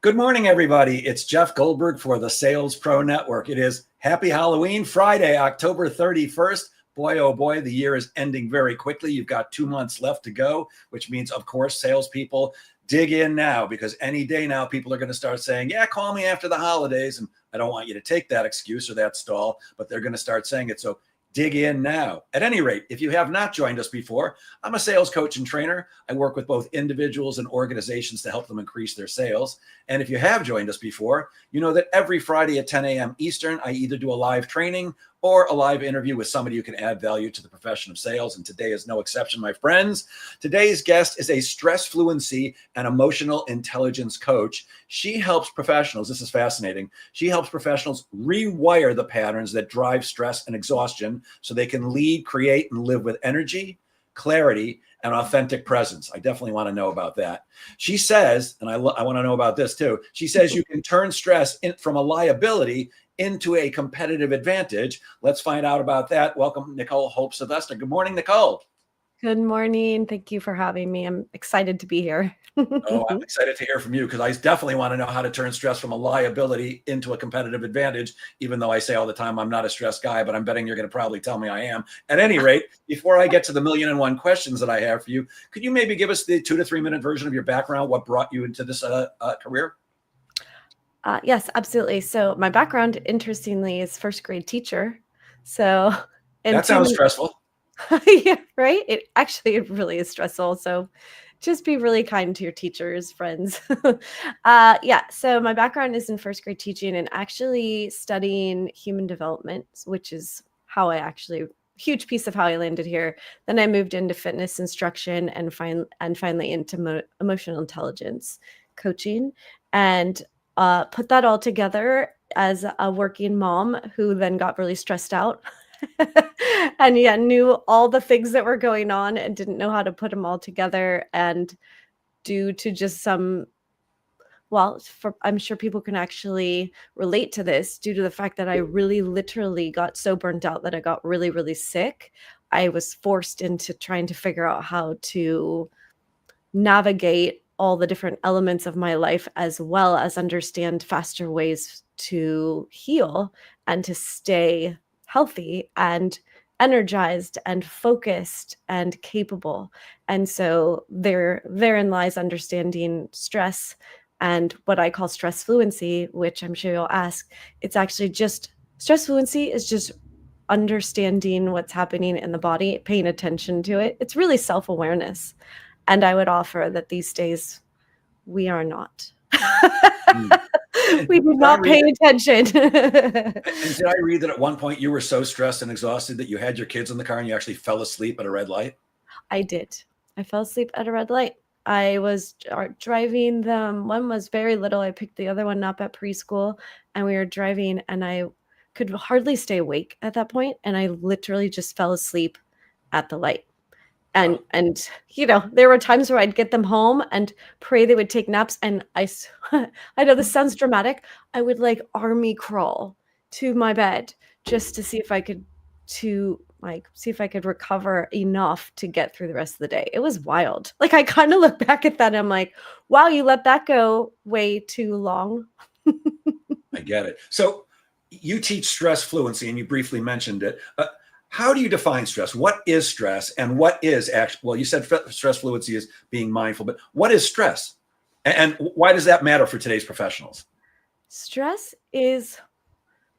Good morning, everybody. It's Jeff Goldberg for the Sales Pro Network. It is Happy Halloween, Friday, October 31st. Boy, oh boy, the year is ending very quickly. You've got 2 months left to go, which means, of course, salespeople dig in now, because any day now people are going to start saying, yeah, call me after the holidays. And I don't want you to take that excuse or that stall, but they're going to start saying it. So dig in now. At any rate, if you have not joined us before, I'm a sales coach and trainer. I work with both individuals and organizations to help them increase their sales. And if you have joined us before, you know that every Friday at 10 a.m. Eastern, I either do a live training or a live interview with somebody who can add value to the profession of sales. And today is no exception, my friends. Today's guest is a stress fluency and emotional intelligence coach. She helps professionals, this is fascinating, she helps professionals rewire the patterns that drive stress and exhaustion so they can lead, create, and live with energy, clarity, and authentic presence. I definitely want to know about that. She says, and I want to know about this too, she says you can turn stress from a liability into a competitive advantage. Let's find out about that. Welcome, Nicole Hope Sylvester. Good morning, Nicole. Good morning. Thank you for having me. I'm excited to be here. Oh, I'm excited to hear from you, because I definitely want to know how to turn stress from a liability into a competitive advantage, even though I say all the time I'm not a stressed guy, but I'm betting you're going to probably tell me I am. At any rate, before I get to the 1,000,001 questions that I have for you, could you maybe give us the 2 to 3 minute version of your background? What brought you into this career? Yes, absolutely. So my background, interestingly, is first grade teacher. So, That sounds stressful. Yeah, right. It really is stressful. So just be really kind to your teachers, friends. Yeah. So my background is in first grade teaching and actually studying human development, which is how huge piece of how I landed here. Then I moved into fitness instruction and finally into emotional intelligence coaching, and put that all together as a working mom who then got really stressed out. And yeah, knew all the things that were going on and didn't know how to put them all together. And due to just I'm sure people can actually relate to this, due to the fact that I really literally got so burnt out that I got really, really sick. I was forced into trying to figure out how to navigate all the different elements of my life, as well as understand faster ways to heal and to stay healthy and energized and focused and capable. And so therein lies understanding stress and what I call stress fluency, which I'm sure you'll ask. It's actually just stress fluency is just understanding what's happening in the body, paying attention to it. It's really self-awareness. And I would offer that these days we are not. We do not pay attention. And did I read that at one point you were so stressed and exhausted that you had your kids in the car and you actually fell asleep at a red light? I did. I fell asleep at a red light. I was driving them. One was very little. I picked the other one up at preschool, and we were driving, and I could hardly stay awake at that point, and I literally just fell asleep at the light. And there were times where I'd get them home and pray they would take naps. And I know this sounds dramatic. I would like army crawl to my bed just to see if I could recover enough to get through the rest of the day. It was wild. Like, I kind of look back at that and I'm like, wow, you let that go way too long. I get it. So you teach stress fluency, and you briefly mentioned it. How do you define stress? What is stress, and what is well, you said stress fluency is being mindful, but what is stress? And why does that matter for today's professionals? Stress is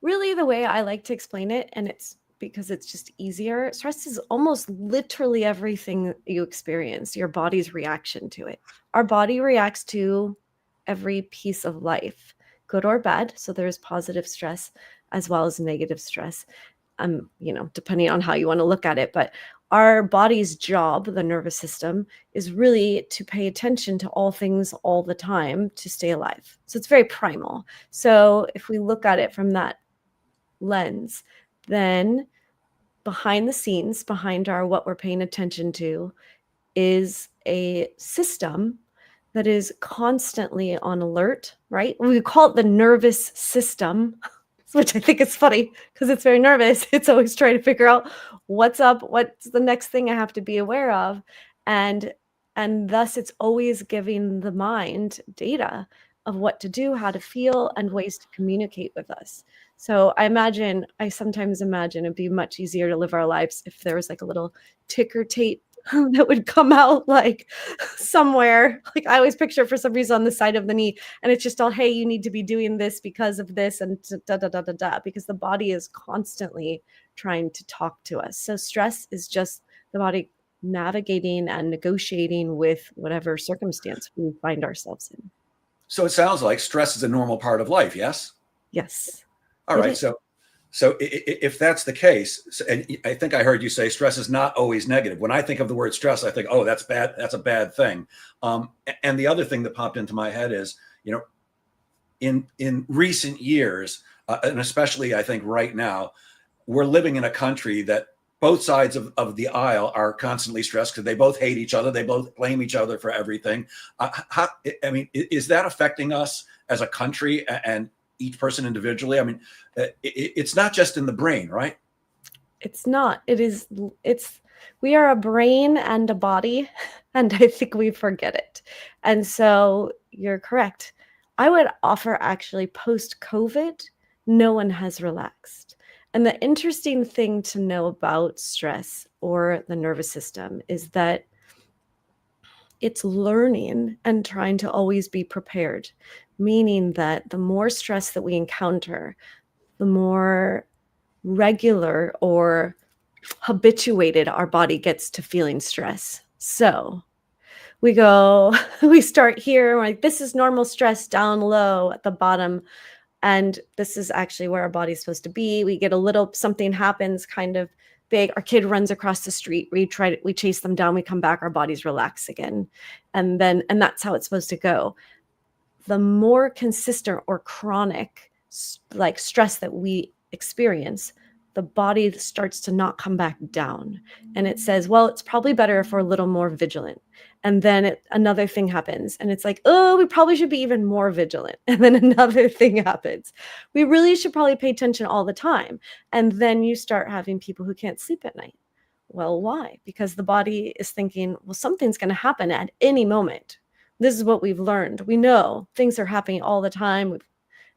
really, the way I like to explain it, and it's because it's just easier. Stress is almost literally everything you experience, your body's reaction to it. Our body reacts to every piece of life, good or bad. So there's positive stress as well as negative stress. Depending on how you want to look at it, but our body's job, the nervous system, is really to pay attention to all things all the time to stay alive. So it's very primal. So if we look at it from that lens, then behind the scenes, behind what we're paying attention to, is a system that is constantly on alert, right? We call it the nervous system, which I think is funny because it's very nervous. It's always trying to figure out what's up, what's the next thing I have to be aware of. And thus it's always giving the mind data of what to do, how to feel, and ways to communicate with us. So I sometimes imagine it'd be much easier to live our lives if there was like a little ticker tape that would come out like somewhere. Like I always picture for some reason on the side of the knee, and it's just all, hey, you need to be doing this because of this, and da da da da da, because the body is constantly trying to talk to us. So stress is just the body navigating and negotiating with whatever circumstance we find ourselves in. So it sounds like stress is a normal part of life. Yes. Yes, All it right. is. So if that's the case, and I think I heard you say stress is not always negative. When I think of the word stress, I think, oh, that's bad. That's a bad thing. And the other thing that popped into my head is, in recent years, and especially I think right now, we're living in a country that both sides of the aisle are constantly stressed because they both hate each other. They both blame each other for everything. Is that affecting us as a country and each person individually? I mean, it's not just in the brain, right? It's not. We are a brain and a body, and I think we forget it. And so you're correct. I would offer actually post-COVID, no one has relaxed. And the interesting thing to know about stress or the nervous system is that it's learning and trying to always be prepared, meaning that the more stress that we encounter, the more regular or habituated our body gets to feeling stress. So we start here, we're like, this is normal stress down low at the bottom. And this is actually where our body's supposed to be. We get a little, something happens kind of big. Our kid runs across the street. We chase them down. We come back, our bodies relax again. And that's how it's supposed to go. The more consistent or chronic like stress that we experience, the body starts to not come back down. And it says, well, it's probably better if we're a little more vigilant. And then another thing happens, and it's like, oh, we probably should be even more vigilant. And then another thing happens. We really should probably pay attention all the time. And then you start having people who can't sleep at night. Well, why? Because the body is thinking, well, something's going to happen at any moment. This is what we've learned. We know things are happening all the time.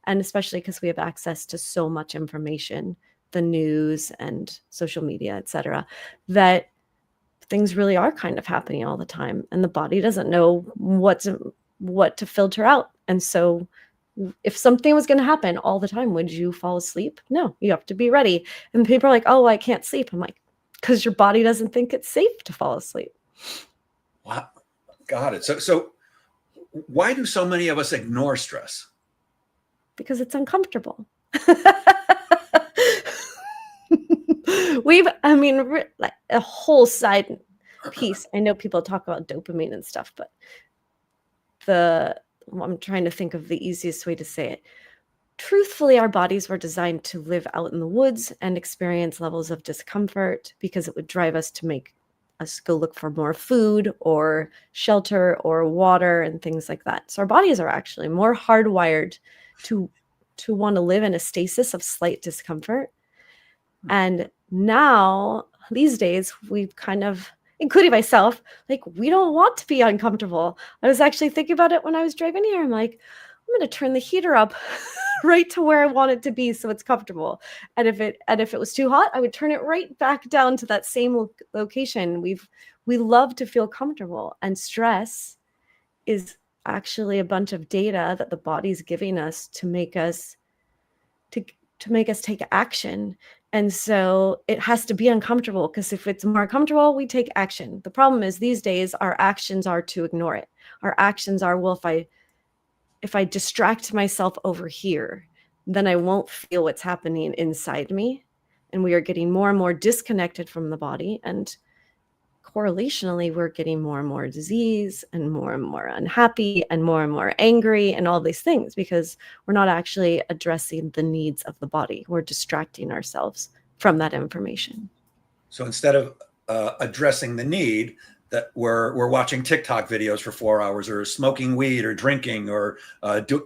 And especially because we have access to so much information, the news and social media, et cetera, that things really are kind of happening all the time. And the body doesn't know what to filter out. And so if something was going to happen all the time, would you fall asleep? No, you have to be ready. And people are like, oh, I can't sleep. I'm like, because your body doesn't think it's safe to fall asleep. Wow. Got it. So why do so many of us ignore stress? Because it's uncomfortable. Like a whole side piece. I know people talk about dopamine and stuff, but I'm trying to think of the easiest way to say it. Truthfully, our bodies were designed to live out in the woods and experience levels of discomfort because it would drive us to make us go look for more food or shelter or water and things like that. So our bodies are actually more hardwired to want to live in a stasis of slight discomfort. And now, these days, we've kind of, including myself, like, we don't want to be uncomfortable. I was actually thinking about it when I was driving here. I'm like, I'm going to turn the heater up right to where I want it to be so it's comfortable. And if it was too hot, I would turn it right back down to that same location. We love to feel comfortable, and stress is actually a bunch of data that the body's giving us to make us take action. And so it has to be uncomfortable, because if it's more comfortable, we take action. The problem is these days our actions are to ignore it. Our actions are, well, if I distract myself over here, then I won't feel what's happening inside me. And we are getting more and more disconnected from the body. And correlationally, we're getting more and more disease and more unhappy and more angry and all these things, because we're not actually addressing the needs of the body. We're distracting ourselves from that information. So instead of addressing the need, that we're watching TikTok videos for 4 hours, or smoking weed, or drinking, or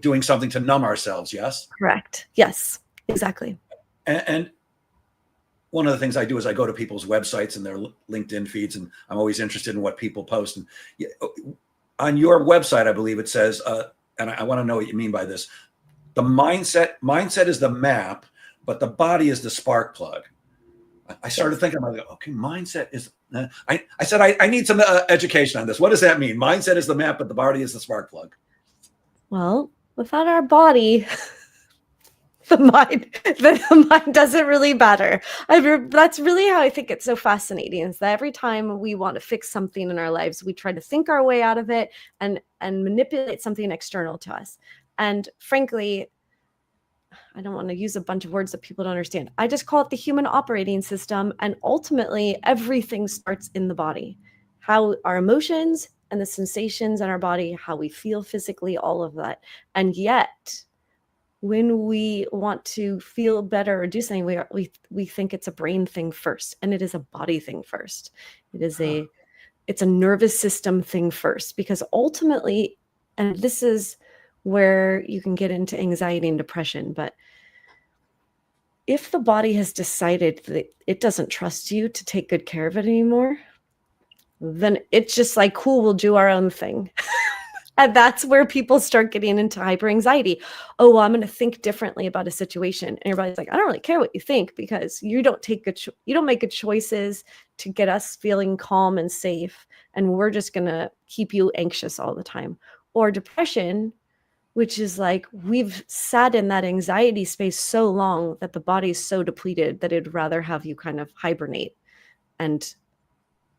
doing something to numb ourselves. Yes. Correct. Yes, exactly. And one of the things I do is I go to people's websites and their LinkedIn feeds, and I'm always interested in what people post. And on your website, I believe it says and I want to know what you mean by this. The mindset is the map, but the body is the spark plug. I started thinking about it. Okay, mindset is. I said I need some education on this. What does that mean? Mindset is the map, but the body is the spark plug. Well, without our body, the mind doesn't really matter. That's really how I think it's so fascinating, is that every time we want to fix something in our lives, we try to think our way out of it and manipulate something external to us. And frankly, I don't want to use a bunch of words that people don't understand. I just call it the human operating system. And ultimately, everything starts in the body. How our emotions and the sensations in our body, how we feel physically, all of that. And yet, when we want to feel better or do something, we think it's a brain thing first, and it is a body thing first. It's a nervous system thing first, because ultimately, and this is where you can get into anxiety and depression, but if the body has decided that it doesn't trust you to take good care of it anymore, then it's just like, cool, we'll do our own thing. And that's where people start getting into hyper anxiety. Oh, well, I'm going to think differently about a situation. And everybody's like, I don't really care what you think, because you don't make good choices to get us feeling calm and safe. And we're just going to keep you anxious all the time. Or depression, which is like, we've sat in that anxiety space so long that the body's so depleted that it'd rather have you kind of hibernate and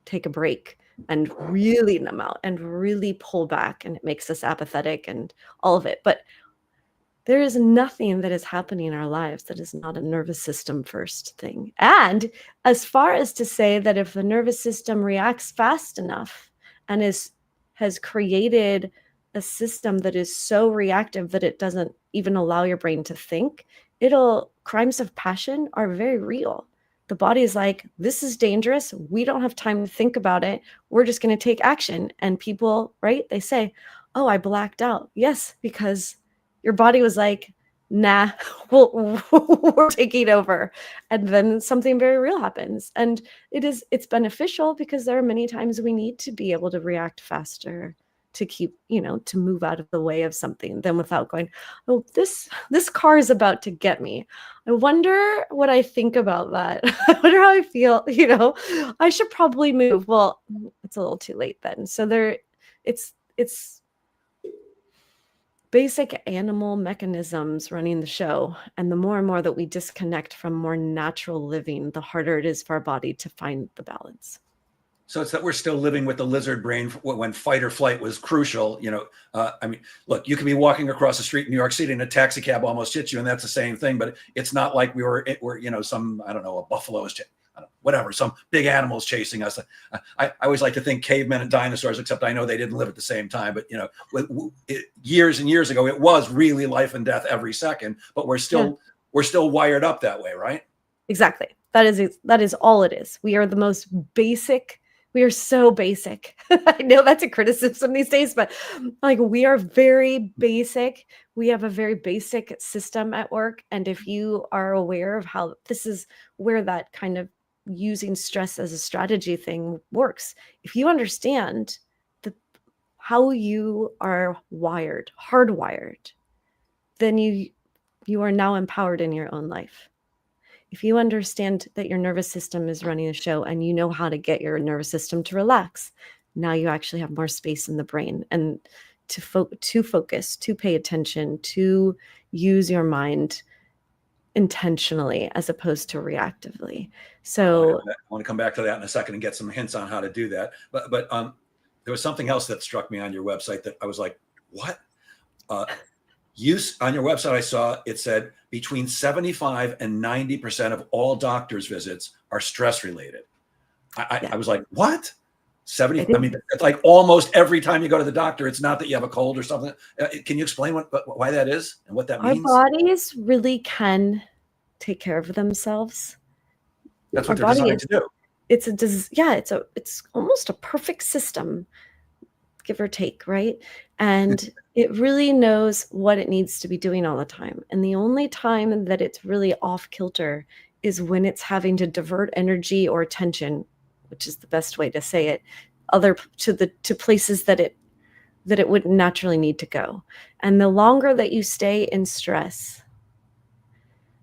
take a break and really numb out and really pull back, and it makes us apathetic and all of it. But there is nothing that is happening in our lives that is not a nervous system first thing. And as far as to say that if the nervous system reacts fast enough and has created a system that is so reactive that it doesn't even allow your brain to think, crimes of passion are very real. The body is like, this is dangerous. We don't have time to think about it. We're just going to take action. And people, right? They say, oh, I blacked out. Yes, because your body was like, nah, we're taking over. And then something very real happens. And it's beneficial, because there are many times we need to be able to react faster to keep, to move out of the way of something, than without going, oh, this car is about to get me. I wonder what I think about that. I wonder how I feel, I should probably move. Well, it's a little too late then. So it's basic animal mechanisms running the show. And the more and more that we disconnect from more natural living, the harder it is for our body to find the balance. So it's that we're still living with the lizard brain when fight or flight was crucial. I mean, look, you can be walking across the street in New York City and a taxi cab almost hits you, and that's the same thing. But it's not like we're some, I don't know, a buffalo is, whatever, some big animals chasing us. I always like to think cavemen and dinosaurs, except I know they didn't live at the same time. But years and years ago, it was really life and death every second. But we're still wired up that way, right? Exactly. That is all it is. We are the most basic. We are so basic. I know that's a criticism these days, but like, we are very basic. We have a very basic system at work. And if you are aware of how this is where that kind of using stress as a strategy thing works, if you understand how you are hardwired, then you are now empowered in your own life. If you understand that your nervous system is running the show, and you know how to get your nervous system to relax, now you actually have more space in the brain and to focus, to pay attention, to use your mind intentionally as opposed to reactively. So I want to come back to that in a second and get some hints on how to do that. But there was something else that struck me on your website that I was like, what? Use on your website, I saw it said between 75 and 90% of all doctor's visits are stress related. I was like, what? 70? I mean, it's like almost every time you go to the doctor, it's not that you have a cold or something. Can you explain why that is and what that means? Our bodies really can take care of themselves. That's what they're designed to do. It's almost a perfect system, give or take, right? And it really knows what it needs to be doing all the time. And the only time that it's really off kilter is when it's having to divert energy or attention, which is the best way to say it, to places that it that it wouldn't naturally need to go. And the longer that you stay in stress,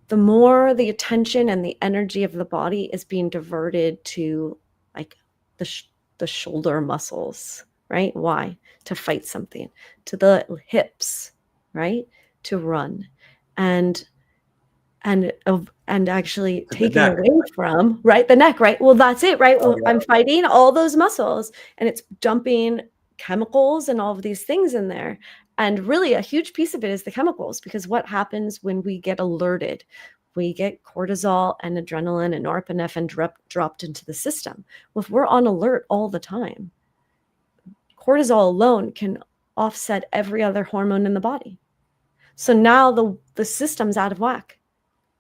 the more the attention and the energy of the body is being diverted to like the shoulder muscles, right? Why? To fight something, to the hips, right? To run. And actually To the taken neck. away from, right? The neck, right? Well, that's it, right? Oh, Well, yeah. I'm fighting all those muscles and it's dumping chemicals and all of these things in there. And really a huge piece of it is the chemicals, because what happens when we get alerted? We get cortisol and adrenaline and norepinephrine dropped into the system. Well, if we're on alert all the time, cortisol alone can offset every other hormone in the body. So now the system's out of whack.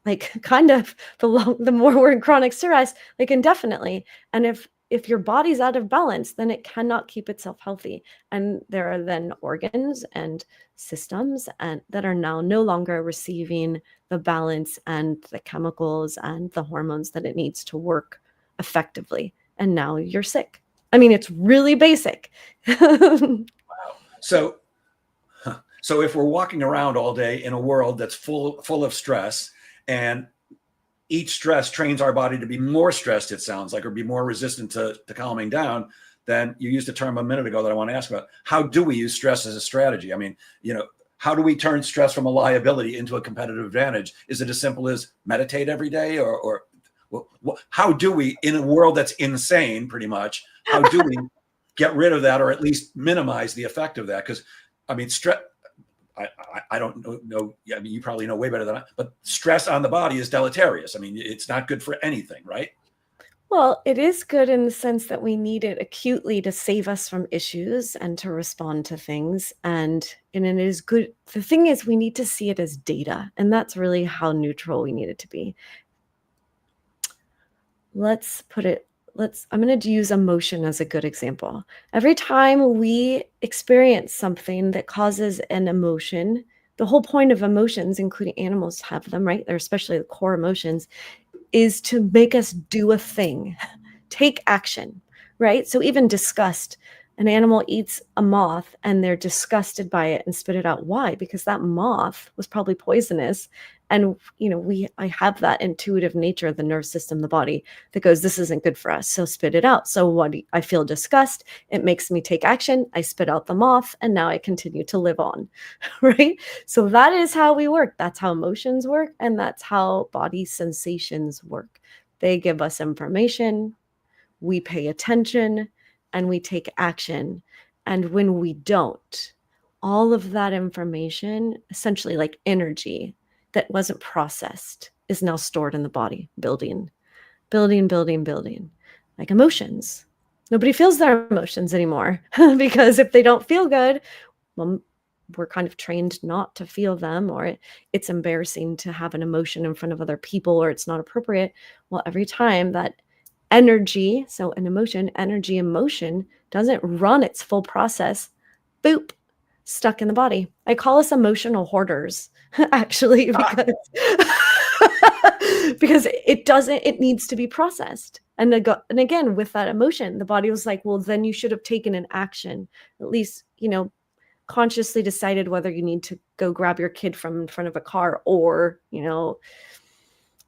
Like kind of the more we're in chronic stress, like indefinitely. And if your body's out of balance, then it cannot keep itself healthy. And there are then organs and systems and that are now no longer receiving the balance and the chemicals and the hormones that it needs to work effectively. And now you're sick. I mean, it's really basic. So, so if we're walking around all day in a world that's full of stress, and each stress trains our body to be more stressed, it sounds like, or be more resistant to calming down, then you used a term a minute ago that I want to ask about. How do we use stress as a strategy? I mean, how do we turn stress from a liability into a competitive advantage? Is it as simple as meditate every day, or how do we, in a world that's insane, pretty much, how do we get rid of that, or at least minimize the effect of that? Because, I mean, stress. I don't know. I mean, you probably know way better than I. But stress on the body is deleterious. I mean, it's not good for anything, right? Well, it is good in the sense that we need it acutely to save us from issues and to respond to things. And it is good. The thing is, we need to see it as data. And that's really how neutral we need it to be. I'm going to use emotion as a good example. Every time we experience something that causes an emotion, the whole point of emotions, including animals have them, right? They're especially the core emotions, is to make us do a thing, take action, right? So even disgust, an animal eats a moth and they're disgusted by it and spit it out. Why? Because that moth was probably poisonous. And, I have that intuitive nature of the nervous system, the body that goes, this isn't good for us. So spit it out. So I feel disgust. It makes me take action. I spit out the moth and now I continue to live on, right? So that is how we work. That's how emotions work. And that's how body sensations work. They give us information, we pay attention, and we take action. And when we don't, all of that information, essentially like energy that wasn't processed, is now stored in the body, building, like emotions. Nobody feels their emotions anymore because if they don't feel good, well, we're kind of trained not to feel them, or it's embarrassing to have an emotion in front of other people, or it's not appropriate. Well, every time that energy, so an emotion, energy, emotion doesn't run its full process, boop, stuck in the body. I call us emotional hoarders, actually, because because it needs to be processed. And again, with that emotion, the body was like, well, then you should have taken an action, at least, consciously decided whether you need to go grab your kid from in front of a car, or,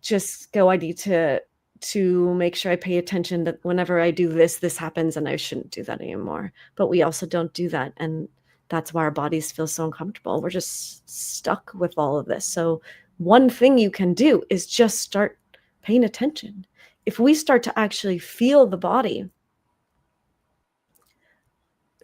just go, I need to make sure I pay attention that whenever I do this happens and I shouldn't do that anymore. But we also don't do that. And that's why our bodies feel so uncomfortable. We're just stuck with all of this. So one thing you can do is just start paying attention. If we start to actually feel the body,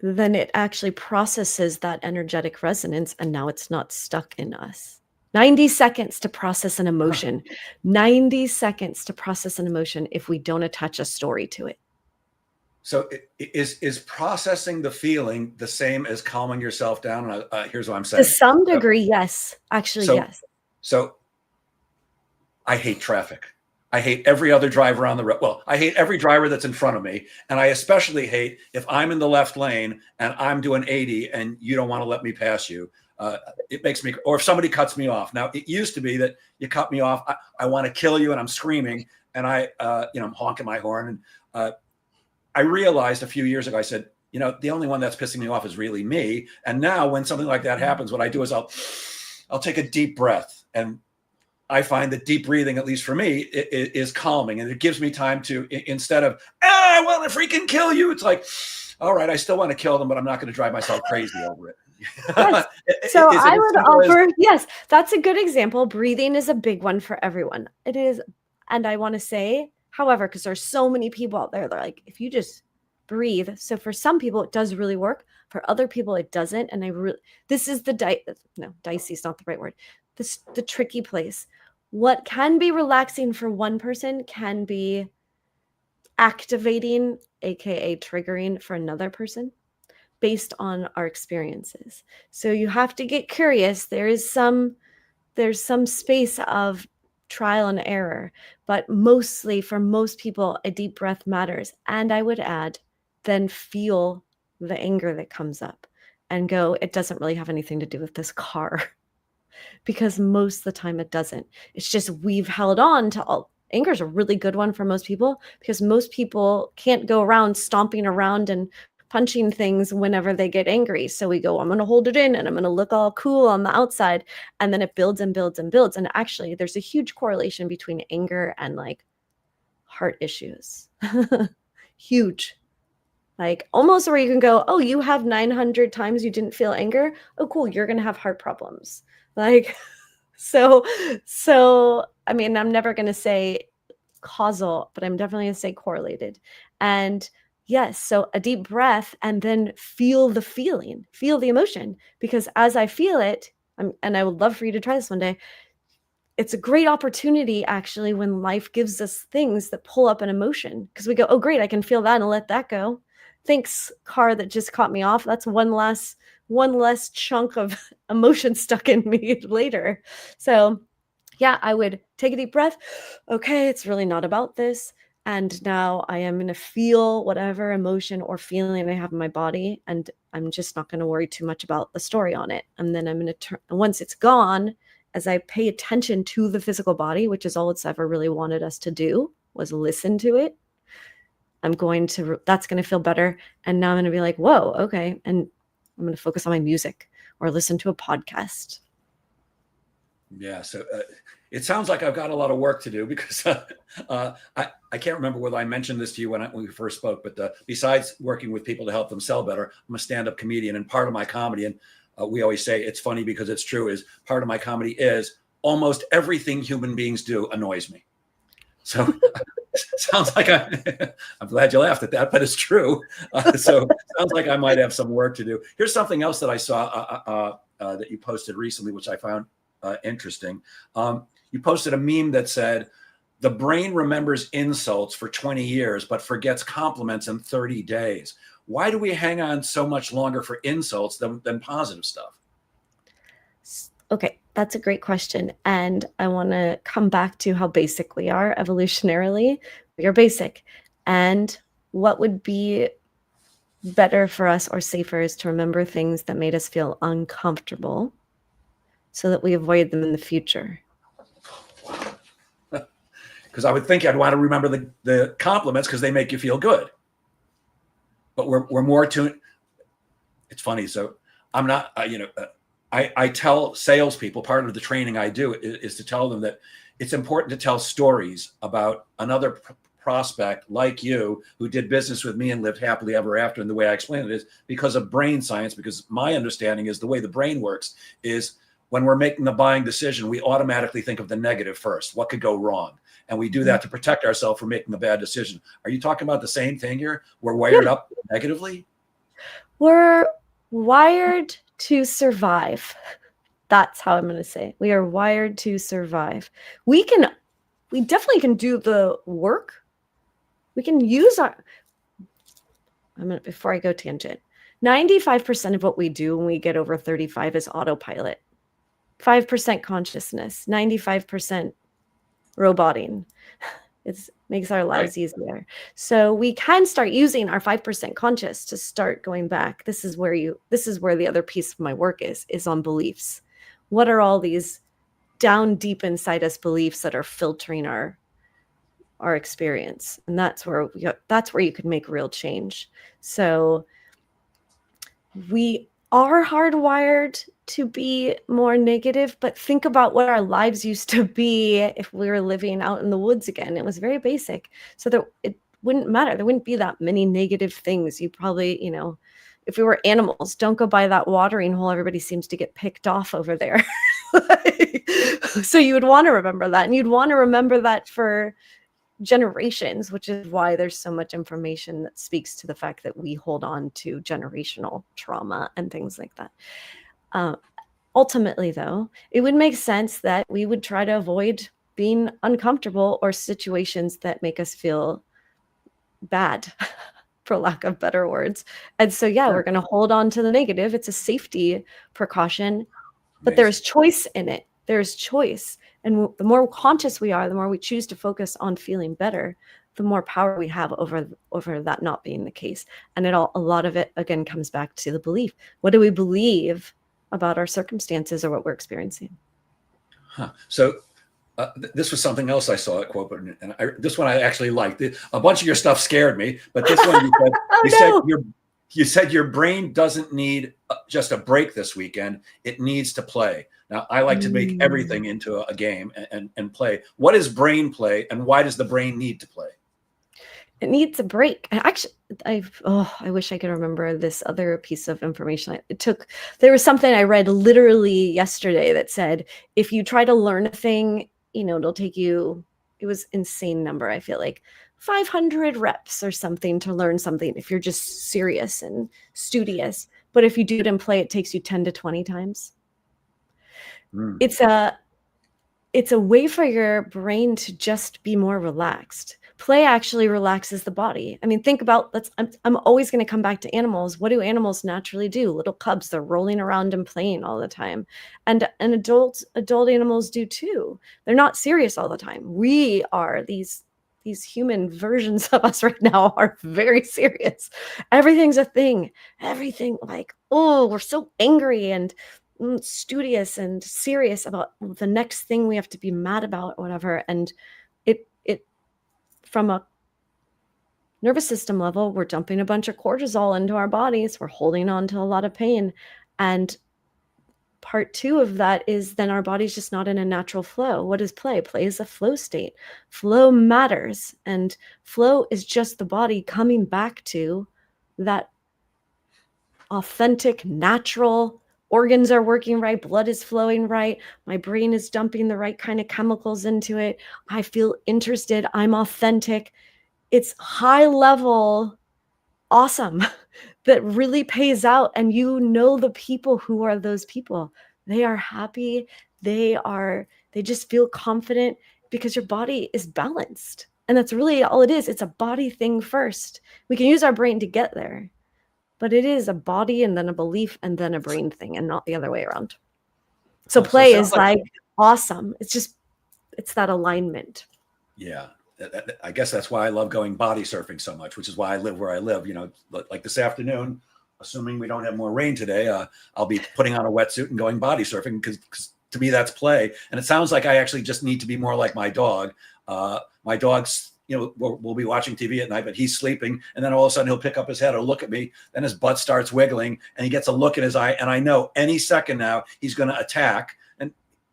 then it actually processes that energetic resonance, and now it's not stuck in us. 90 seconds to process an emotion. 90 seconds to process an emotion if we don't attach a story to it. So is processing the feeling the same as calming yourself down? And here's what I'm saying. To some degree, yes. Actually, yes. So I hate traffic. I hate every other driver on the road. Well, I hate every driver that's in front of me. And I especially hate if I'm in the left lane and I'm doing 80 and you don't want to let me pass you. It makes me, or if somebody cuts me off. Now, it used to be that you cut me off, I want to kill you, and I'm screaming, and I'm honking my horn. And I realized a few years ago, I said, the only one that's pissing me off is really me. And now when something like that happens, what I do is I'll take a deep breath. And I find that deep breathing, at least for me, is calming. And it gives me time to, instead of, I want to freaking kill you. It's like, all right, I still want to kill them, but I'm not going to drive myself crazy over it. Yes. So I would offer, yes, that's a good example. Breathing is a big one for everyone. It is. And I want to say, however, because there's so many people out there, they're like, if you just breathe. So for some people, it does really work. For other people, it doesn't. And this is dicey is not the right word. The tricky place. What can be relaxing for one person can be activating, aka triggering, for another person based on our experiences. So you have to get curious. There's some space of trial and error, but mostly for most people, a deep breath matters. And I would add, then feel the anger that comes up and go, it doesn't really have anything to do with this car. Because most of the time it doesn't. It's just we've held on to all. Anger is a really good one for most people because most people can't go around stomping around and punching things whenever they get angry. So we go, I'm going to hold it in and I'm going to look all cool on the outside. And then it builds and builds and builds. And actually, there's a huge correlation between anger and like heart issues. Huge. Like almost where you can go, oh, you have 900 times you didn't feel anger. Oh, cool. You're going to have heart problems. Like, so, I mean, I'm never going to say causal, but I'm definitely going to say correlated. And yes, so a deep breath and then feel the feeling, feel the emotion, because as I feel it, and I would love for you to try this one day, it's a great opportunity actually when life gives us things that pull up an emotion because we go, oh, great, I can feel that and let that go. Thanks, car that just caught me off. That's one less chunk of emotion stuck in me later. So yeah, I would take a deep breath. Okay, it's really not about this. And now I am going to feel whatever emotion or feeling I have in my body. And I'm just not going to worry too much about the story on it. And then I'm going to turn, once it's gone, as I pay attention to the physical body, which is all it's ever really wanted us to do, was listen to it. That's going to feel better. And now I'm going to be like, whoa, okay. And I'm going to focus on my music or listen to a podcast. Yeah. So it sounds like I've got a lot of work to do because I can't remember whether I mentioned this to you when we first spoke, but besides working with people to help them sell better, I'm a stand-up comedian, and part of my comedy, and we always say it's funny because it's true, is part of my comedy is almost everything human beings do annoys me. So sounds like I'm glad you laughed at that, but it's true. So sounds like I might have some work to do. Here's something else that I saw that you posted recently, which I found interesting. You posted a meme that said, the brain remembers insults for 20 years, but forgets compliments in 30 days. Why do we hang on so much longer for insults than positive stuff? Okay, that's a great question. And I want to come back to how basic we are evolutionarily. We are basic. And what would be better for us or safer is to remember things that made us feel uncomfortable so that we avoid them in the future. Because I would think I'd want to remember the compliments because they make you feel good. But we're more tuned. It's funny. So I'm not, I tell salespeople, part of the training I do is to tell them that it's important to tell stories about another prospect like you who did business with me and lived happily ever after. And the way I explain it is because of brain science, because my understanding is the way the brain works is when we're making the buying decision, we automatically think of the negative first. What could go wrong? And we do that to protect ourselves from making a bad decision. Are you talking about the same thing here? We're wired up negatively? We're wired to survive. That's how I'm going to say. We are wired to survive. We definitely can do the work. We can use before I go tangent, 95% of what we do when we get over 35 is autopilot. 5% consciousness, 95% roboting. It makes our lives easier. So we can start using our 5% conscious to start going back. This is where the other piece of my work is on beliefs. What are all these down deep inside us beliefs that are filtering our experience? And that's where you can make real change. So we are hardwired to be more negative, but think about what our lives used to be if we were living out in the woods again. It was very basic, so that it wouldn't matter. There wouldn't be that many negative things. You probably, if we were animals, don't go by that watering hole. Everybody seems to get picked off over there. So you would want to remember that, and you'd want to remember that for generations, which is why there's so much information that speaks to the fact that we hold on to generational trauma and things like that. Ultimately, though, it would make sense that we would try to avoid being uncomfortable or situations that make us feel bad, for lack of better words. And so, yeah, we're going to hold on to the negative. It's a safety precaution, but there's choice in it. There's choice. And the more conscious we are, the more we choose to focus on feeling better, the more power we have over that not being the case. And a lot of it, again, comes back to the belief. What do we believe about our circumstances or what we're experiencing? So this was something else I saw at quote, and this one I actually liked. A bunch of your stuff scared me, but this one you said your brain doesn't need just a break this weekend. It needs to play. Now, I like to make everything into a game and play. What is brain play, and why does the brain need to play? It needs a break. Actually, I wish I could remember this other piece of information. There was something I read literally yesterday that said, if you try to learn a thing, it'll take you, it was insane number. I feel like 500 reps or something to learn something if you're just serious and studious. But if you do it in play, it takes you 10 to 20 times. It's a way for your brain to just be more relaxed. Play actually relaxes the body. I mean, think about, I'm always going to come back to animals. What do animals naturally do? Little cubs, they're rolling around and playing all the time. And adult animals do too. They're not serious all the time. We are these human versions of us right now are very serious. Everything's a thing. Everything, like, we're so angry and studious and serious about the next thing we have to be mad about, or whatever. And it from a nervous system level, we're dumping a bunch of cortisol into our bodies. We're holding on to a lot of pain. And part 2 of that is then our body's just not in a natural flow. What is play? Play is a flow state. Flow matters. And flow is just the body coming back to that authentic, natural, organs are working right, blood is flowing right, my brain is dumping the right kind of chemicals into it, I feel interested, I'm authentic. It's high level awesome that really pays out. And the people who are those people, they are happy, they just feel confident because your body is balanced. And that's really all it is. It's a body thing first. We can use our brain to get there, but it is a body and then a belief and then a brain thing, and not the other way around. So play is like awesome. It's that alignment. Yeah. I guess that's why I love going body surfing so much, which is why I live where I live. Like this afternoon, assuming we don't have more rain today, I'll be putting on a wetsuit and going body surfing because to me that's play. And it sounds like I actually just need to be more like my dog. My dog's, we'll be watching TV at night, but he's sleeping. And then all of a sudden he'll pick up his head or look at me. Then his butt starts wiggling and he gets a look in his eye. And I know any second now he's going to attack. And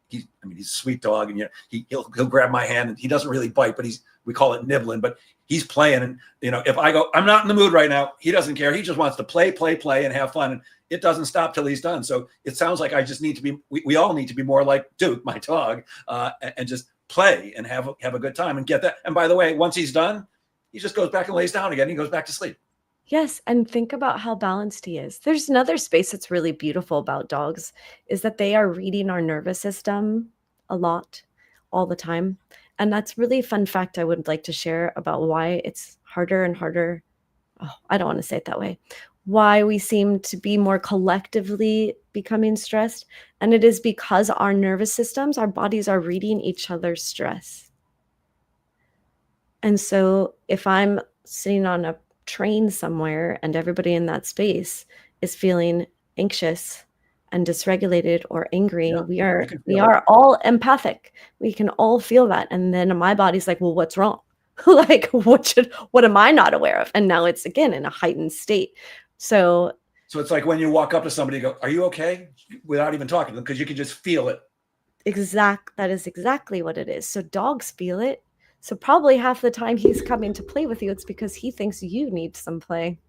he's a sweet dog. And he'll grab my hand, and he doesn't really bite, but we call it nibbling, but he's playing. And, if I go, I'm not in the mood right now, he doesn't care. He just wants to play and have fun. And it doesn't stop till he's done. So it sounds like I just need to be, we all need to be more like Duke, my dog, and just play and have a good time and get that. And by the way, once he's done, he just goes back and lays down again. He goes back to sleep. Yes. And think about how balanced he is. There's another space that's really beautiful about dogs, is that they are reading our nervous system a lot, all the time. And that's really a fun fact I would like to share about why it's harder and harder. I don't want to say it that way. Why we seem to be more collectively becoming stressed. And it is because our nervous systems, our bodies are reading each other's stress. And so if I'm sitting on a train somewhere and everybody in that space is feeling anxious and dysregulated or angry, we are all empathic. We can all feel that. And then my body's like, well, what's wrong? Like, what am I not aware of? And now it's again in a heightened state. So So it's like when you walk up to somebody, you go, "Are you okay?" Without even talking to them, because you can just feel it. That is exactly what it is. So dogs feel it. So probably half the time he's coming to play with you, it's because he thinks you need some play.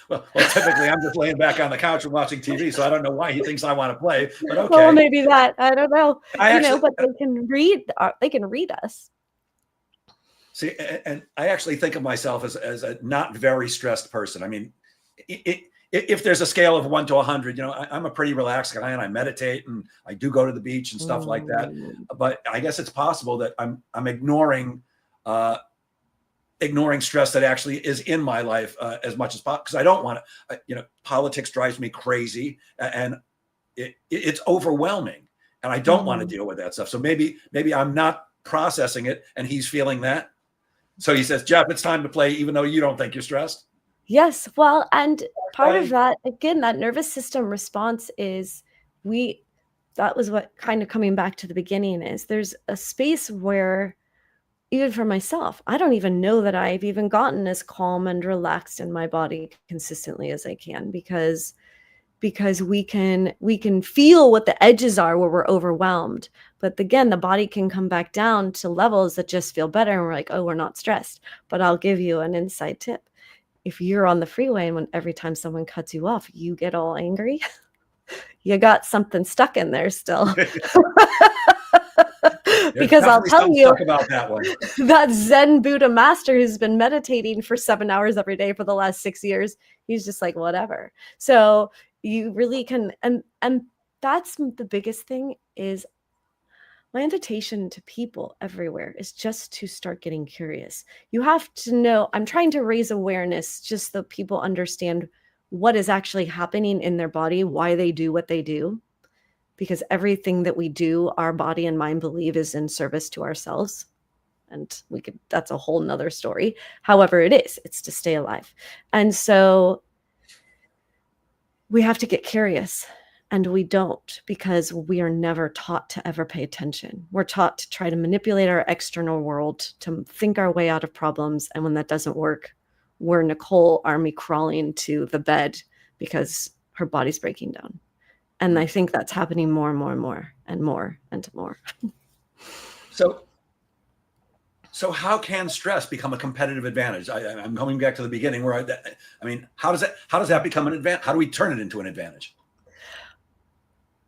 Well, typically I'm just laying back on the couch and watching TV, so I don't know why he thinks I want to play, but Well, okay. maybe that. I don't know. I actually But they can read. They can read us. see, and I actually think of myself as a not very stressed person. I mean, if there's a scale of 1 to 100, I'm a pretty relaxed guy, and I meditate, and I do go to the beach and stuff like that. But I guess it's possible that I'm ignoring stress that actually is in my life as much as possible, because I don't want to. Politics drives me crazy, and it's overwhelming, and I don't want to deal with that stuff. So maybe I'm not processing it, and he's feeling that. So he says, "Jeff, it's time to play," even though you don't think you're stressed. Yes. Well, and part of that, again, that nervous system response is that was what kind of coming back to the beginning is there's a space where, even for myself, I don't even know that I've even gotten as calm and relaxed in my body consistently as I can, because we can feel what the edges are where we're overwhelmed. But again, the body can come back down to levels that just feel better. And we're like, oh, we're not stressed. But I'll give you an inside tip. If you're on the freeway and every time someone cuts you off, you get all angry, you got something stuck in there still. Because I'll tell you about that one. That Zen Buddha master who's been meditating for 7 hours every day for the last 6 years, he's just like, whatever. So you really can, and that's the biggest thing is my invitation to people everywhere is just to start getting curious. You have to know, I'm trying to raise awareness just so people understand what is actually happening in their body, why they do what they do. Because everything that we do, our body and mind believe is in service to ourselves. And that's a whole nother story. However, it's to stay alive. And so we have to get curious, and we don't, because we are never taught to ever pay attention. We're taught to try to manipulate our external world, to think our way out of problems. And when that doesn't work, we're Nicole army crawling to the bed because her body's breaking down. And I think that's happening more and more and more and more and more. So how can stress become a competitive advantage? I'm coming back to the beginning where how does that become an advantage? How do we turn it into an advantage?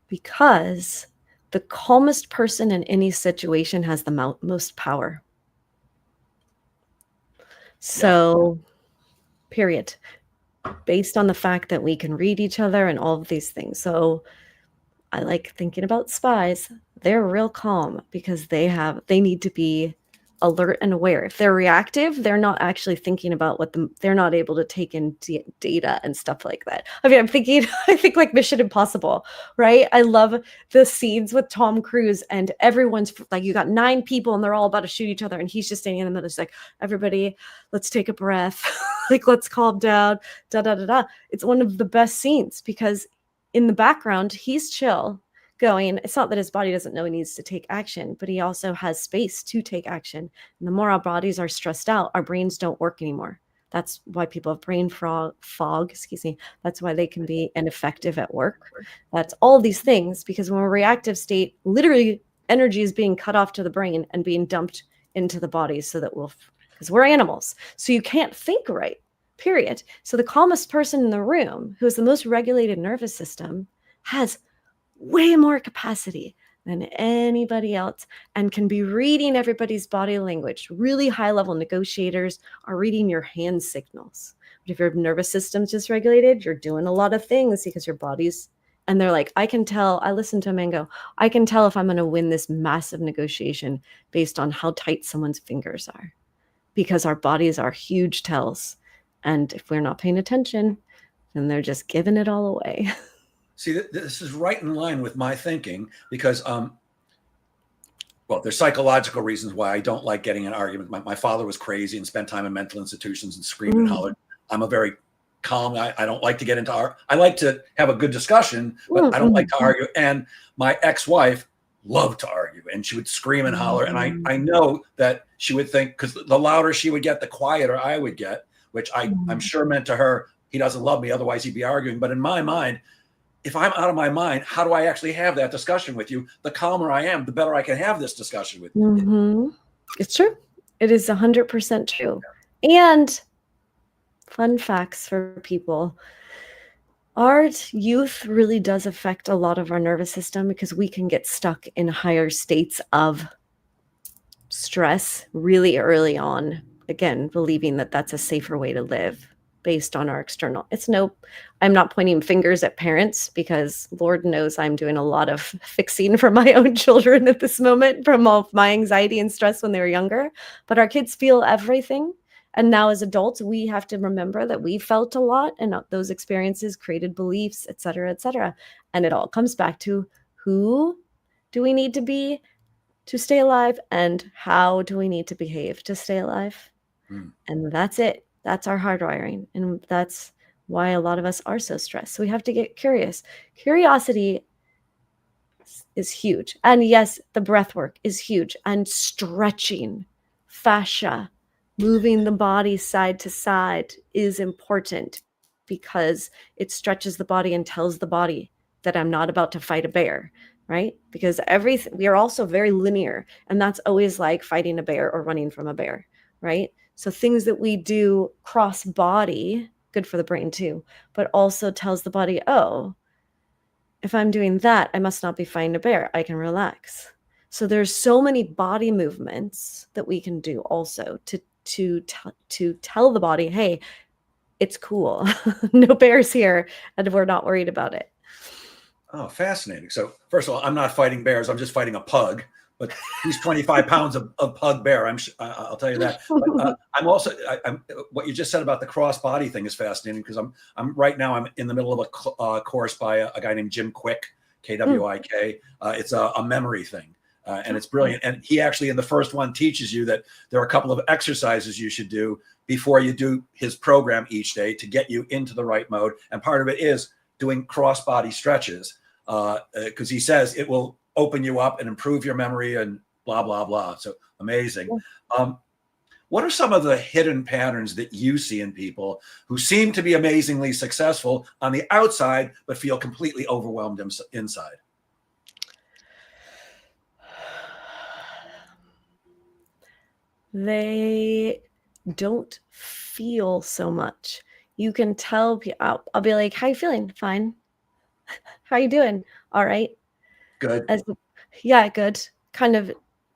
Because the calmest person in any situation has the most power. So, period. Based on the fact that we can read each other and all of these things. So I like thinking about spies. They're real calm because they need to be alert and aware. If they're reactive, they're not actually thinking about they're not able to take in data and stuff like that. I mean, I think like Mission Impossible, right? I love the scenes with Tom Cruise and everyone's like, you got 9 people and they're all about to shoot each other. And he's just standing in the middle. It's like, everybody, let's take a breath. Like, let's calm down, da, da, da, da. It's one of the best scenes because in the background, he's chill. Going, it's not that his body doesn't know he needs to take action, but he also has space to take action. And the more our bodies are stressed out, our brains don't work anymore. That's why people have brain fog, That's why they can be ineffective at work. That's all these things, because when we're reactive state, literally energy is being cut off to the brain and being dumped into the body because we're animals. So you can't think right, period. So the calmest person in the room, who has the most regulated nervous system, has way more capacity than anybody else and can be reading everybody's body language. Really high level negotiators are reading your hand signals. But if your nervous system's dysregulated, you're doing a lot of things because your body's, and they're like, I can tell, I listen to a man go, I can tell if I'm going to win this massive negotiation based on how tight someone's fingers are, because our bodies are huge tells. And if we're not paying attention, then they're just giving it all away. See, this is right in line with my thinking because, there's psychological reasons why I don't like getting in arguments. My father was crazy and spent time in mental institutions and screamed and hollered. I'm a very calm guy. I don't like to get into I like to have a good discussion, but I don't like to argue. And my ex-wife loved to argue, and she would scream and holler. And I know that she would think, because the louder she would get, the quieter I would get, which I'm sure meant to her, he doesn't love me, otherwise he'd be arguing. But in my mind, if I'm out of my mind, how do I actually have that discussion with you? The calmer I am, the better I can have this discussion with you. Mm-hmm. It's true. It is 100% true. And fun facts for people. Our youth really does affect a lot of our nervous system because we can get stuck in higher states of stress really early on. Again, believing that that's a safer way to live based on our external. I'm not pointing fingers at parents because Lord knows I'm doing a lot of fixing for my own children at this moment from all of my anxiety and stress when they were younger. But our kids feel everything. And now as adults, we have to remember that we felt a lot and those experiences created beliefs, et cetera, et cetera. And it all comes back to who do we need to be to stay alive and how do we need to behave to stay alive? And that's it. That's our hardwiring. And that's why a lot of us are so stressed. So we have to get curious. Curiosity is huge. And yes, the breath work is huge. And stretching, fascia, moving the body side to side is important because it stretches the body and tells the body that I'm not about to fight a bear, right? Because we are also very linear, and that's always like fighting a bear or running from a bear, right? So things that we do cross body, good for the brain too, but also tells the body, oh, if I'm doing that, I must not be fighting a bear. I can relax. So there's so many body movements that we can do also to tell the body, hey, it's cool. No bears here, and we're not worried about it. Oh, fascinating. So first of all, I'm not fighting bears. I'm just fighting a pug, but he's 25 pounds of pug bear. I'll tell you that. But I'm also, what you just said about the cross body thing is fascinating because I'm right now, I'm in the middle of a course by a guy named Jim Quick, Kwik. It's a memory thing. And it's brilliant. And he actually, in the first one, teaches you that there are a couple of exercises you should do before you do his program each day to get you into the right mode. And part of it is doing cross body stretches because he says it will open you up and improve your memory and blah, blah, blah. So amazing. What are some of the hidden patterns that you see in people who seem to be amazingly successful on the outside, but feel completely overwhelmed inside? They don't feel so much. You can tell, I'll be like, how you feeling? Fine. How you doing? All right. Good. Yeah, good. Kind of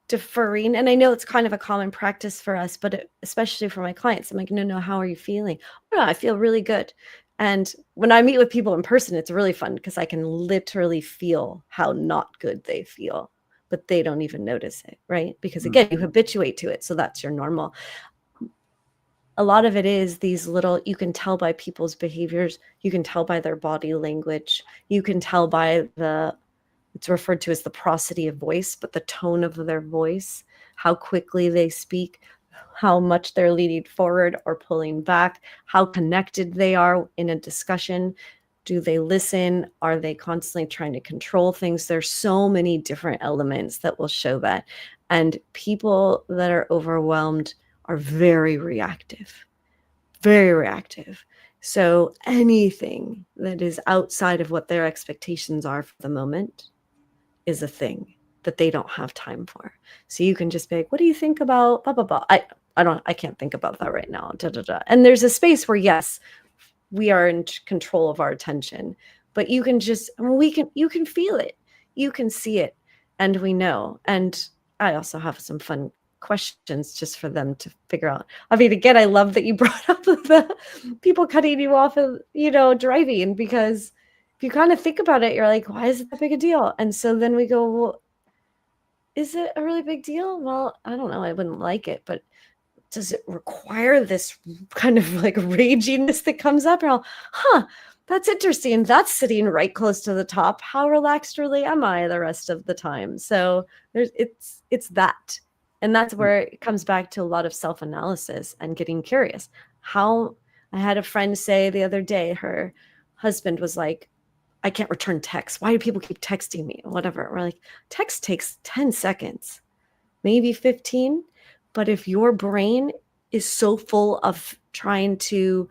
deferring. And I know it's kind of a common practice for us, but especially for my clients, I'm like, no, how are you feeling? Oh, I feel really good. And when I meet with people in person, it's really fun because I can literally feel how not good they feel, but they don't even notice it, right? Because again, you habituate to it. So that's your normal. A lot of it is these little, you can tell by people's behaviors, you can tell by their body language, you can tell by it's referred to as the prosody of voice, but the tone of their voice, how quickly they speak, how much they're leaning forward or pulling back, how connected they are in a discussion. Do they listen? Are they constantly trying to control things? There's so many different elements that will show that. And people that are overwhelmed are very reactive, very reactive. So anything that is outside of what their expectations are for the moment is a thing that they don't have time for. So you can just be like, what do you think about blah, blah, blah. I can't think about that right now. Da, da, da. And there's a space where, yes, we are in control of our attention, but you can you can feel it, you can see it, and we know. And I also have some fun questions just for them to figure out. I mean, again, I love that you brought up the people cutting you off of, driving, because if you kind of think about it, you're like, why is it that big a deal? And so then we go, well, is it a really big deal? Well, I don't know. I wouldn't like it, but does it require this kind of like raginess that comes up? And that's interesting. That's sitting right close to the top. How relaxed really am I the rest of the time? So it's that. And that's where it comes back to a lot of self-analysis and getting curious. I had a friend say the other day, her husband was like, I can't return texts. Why do people keep texting me? Whatever. We're like, text takes 10 seconds, maybe 15. But if your brain is so full of trying to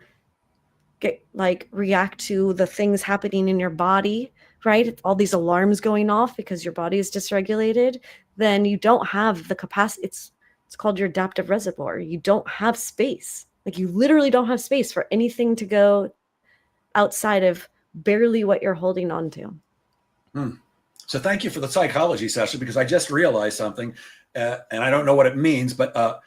react to the things happening in your body, right? All these alarms going off because your body is dysregulated, then you don't have the capacity. It's called your adaptive reservoir. You don't have space. Like, you literally don't have space for anything to go outside of barely what you're holding on to. So thank you for the psychology session, because I just realized something, and I don't know what it means, but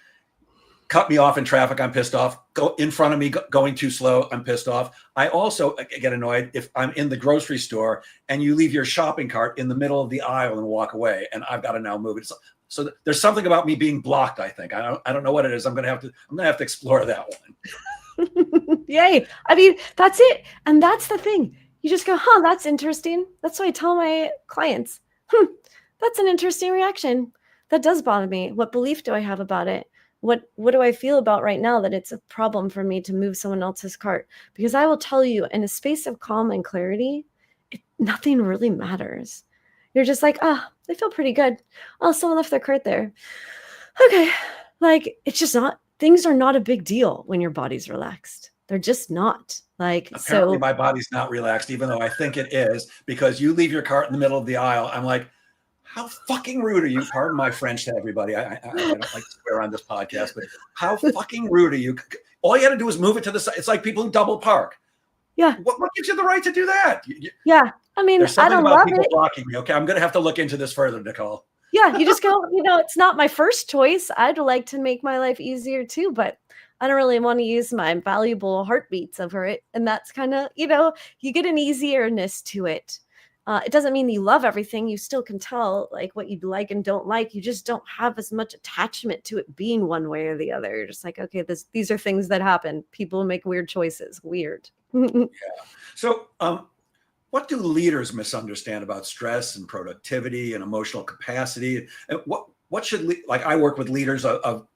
cut me off in traffic, I'm pissed off. Go in front of me, going too slow, I'm pissed off. I also get annoyed if I'm in the grocery store and you leave your shopping cart in the middle of the aisle and walk away, and I've got to now move it. So there's something about me being blocked, I think. I don't know what it is. I'm gonna have to explore that one. Yay. I mean, that's it. And that's the thing. You just go, that's interesting. That's what I tell my clients. That's an interesting reaction. That does bother me. What belief do I have about it? What do I feel about right now that it's a problem for me to move someone else's cart? Because I will tell you, in a space of calm and clarity, nothing really matters. You're just like, they feel pretty good. Oh, someone left their cart there. Okay. Like, it's just not, things are not a big deal when your body's relaxed. They're just not. Like, apparently my body's not relaxed, even though I think it is, because you leave your cart in the middle of the aisle. I'm like, how fucking rude are you? Pardon my French to everybody. I don't like to swear on this podcast, but how fucking rude are you? All you got to do is move it to the side. It's like people who double park. Yeah. What gives you the right to do that? Yeah. I mean, there's something about people blocking me. Okay, I'm going to have to look into this further, Nicole. Yeah, you just go, it's not my first choice. I'd like to make my life easier too, but I don't really want to use my valuable heartbeats over it. And that's kind of, you get an easierness to it. It doesn't mean you love everything. You still can tell like what you like and don't like. You just don't have as much attachment to it being one way or the other. You're just like, okay, these are things that happen. People make weird choices. Weird. Yeah. So, what do leaders misunderstand about stress and productivity and emotional capacity? And what should, like, I work with leaders of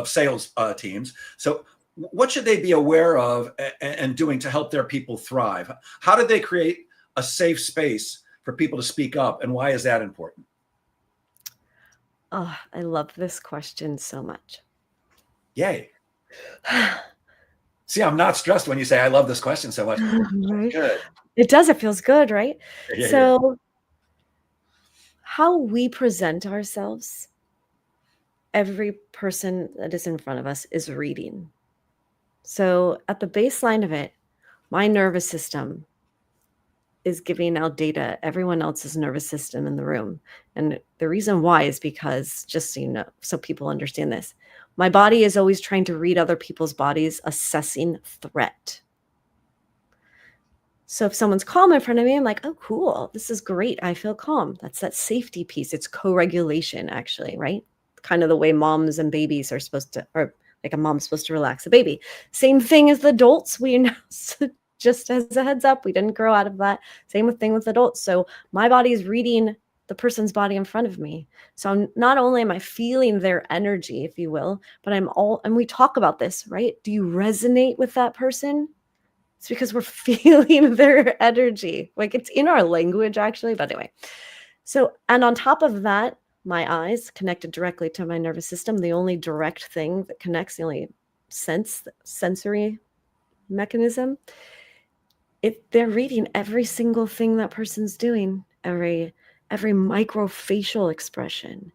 sales teams. So what should they be aware of and doing to help their people thrive? How do they create a safe space for people to speak up, and why is that important? Oh, I love this question so much. Yay. See, I'm not stressed when you say I love this question so much. Right? Good. It does. It feels good, right? Yeah, so how we present ourselves, every person that is in front of us is reading. So at the baseline of it, my nervous system is giving out data, everyone else's nervous system in the room. And the reason why is because, just so people understand this, my body is always trying to read other people's bodies, assessing threat. So if someone's calm in front of me, I'm like, oh, cool. This is great. I feel calm. That's that safety piece. It's co-regulation, actually, right? Kind of the way moms and babies are supposed to, or like a mom's supposed to relax a baby. Same thing as the adults. Just as a heads up, we didn't grow out of that. Same thing with adults. So my body is reading the person's body in front of me. So not only am I feeling their energy, if you will, but and we talk about this, right? Do you resonate with that person? It's because we're feeling their energy. Like, it's in our language, actually. But anyway, so, and on top of that, my eyes connected directly to my nervous system. The only direct thing that connects, the only sensory mechanism, they're reading every single thing that person's doing, every microfacial expression,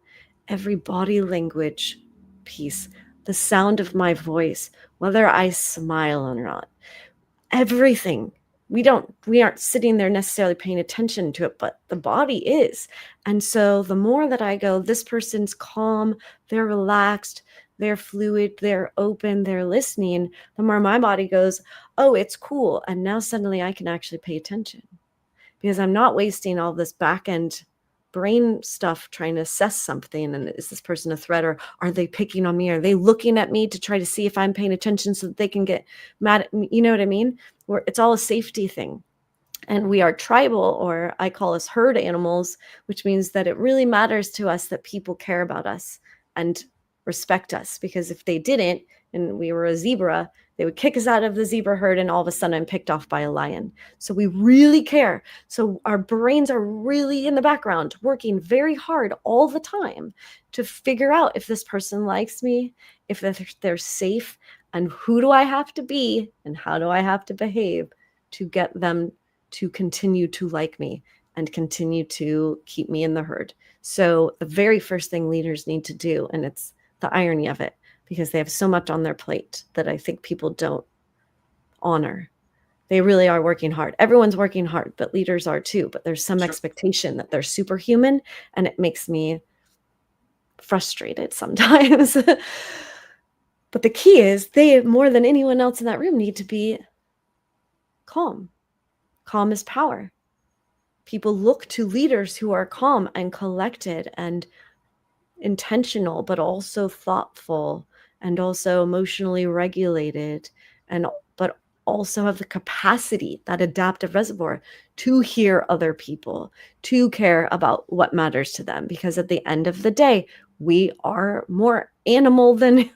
every body language piece, the sound of my voice, whether I smile or not, everything. We aren't sitting there necessarily paying attention to it, but the body is. And so the more that I go, this person's calm, they're relaxed, they're fluid, they're open, they're listening, the more my body goes, oh, it's cool. And now suddenly I can actually pay attention, because I'm not wasting all this back end brain stuff trying to assess something. And is this person a threat, or are they picking on me? Are they looking at me to try to see if I'm paying attention so that they can get mad at me? You know what I mean? Where it's all a safety thing. And we are tribal, or I call us herd animals, which means that it really matters to us that people care about us and respect us, because if they didn't and we were a zebra, they would kick us out of the zebra herd, and all of a sudden I'm picked off by a lion. So we really care. So our brains are really in the background, working very hard all the time to figure out if this person likes me, if they're safe. And who do I have to be and how do I have to behave to get them to continue to like me and continue to keep me in the herd? So the very first thing leaders need to do, and it's the irony of it, because they have so much on their plate that I think people don't honor. They really are working hard. Everyone's working hard, but leaders are too. But there's some expectation that they're superhuman, and it makes me frustrated sometimes. But the key is they, more than anyone else in that room, need to be calm. Calm is power. People look to leaders who are calm and collected and intentional, but also thoughtful and also emotionally regulated, and but also have the capacity, that adaptive reservoir, to hear other people, to care about what matters to them. Because at the end of the day, we are more animal than,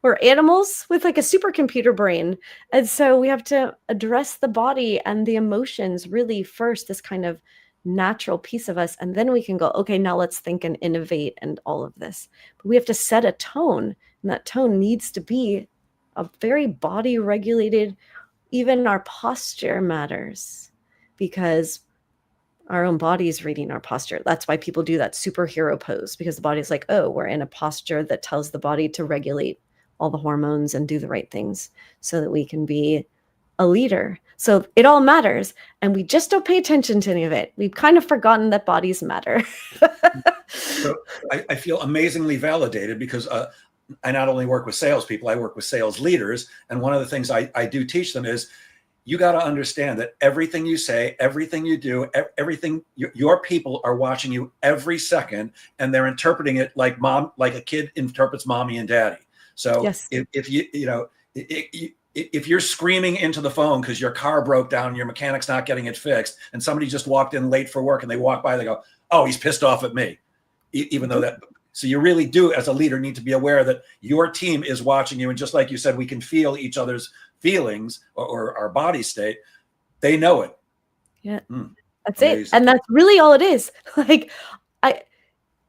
we're animals with like a supercomputer brain. And so we have to address the body and the emotions really first, this kind of natural piece of us. And then we can go, okay, now let's think and innovate and all of this. But we have to set a tone, and that tone needs to be a very body regulated. Even our posture matters, because our own body is reading our posture. That's why people do that superhero pose, because the body's like, oh, we're in a posture that tells the body to regulate all the hormones and do the right things so that we can be a leader. So it all matters, and we just don't pay attention to any of it. We've kind of forgotten that bodies matter. So I feel amazingly validated, because I not only work with salespeople, I work with sales leaders. And one of the things I do teach them is, you got to understand that everything you say, everything you do, everything, your people are watching you every second, and they're interpreting it like a kid interprets mommy and daddy. So Yes. if you're screaming into the phone because your car broke down and your mechanic's not getting it fixed, and somebody just walked in late for work and they walk by, they go, oh, he's pissed off at me. Even though that, so you really do, as a leader, need to be aware that your team is watching you. And just like you said, we can feel each other's feelings or our body state. They know it. Yeah. That's amazing. It. And that's really all it is. Like,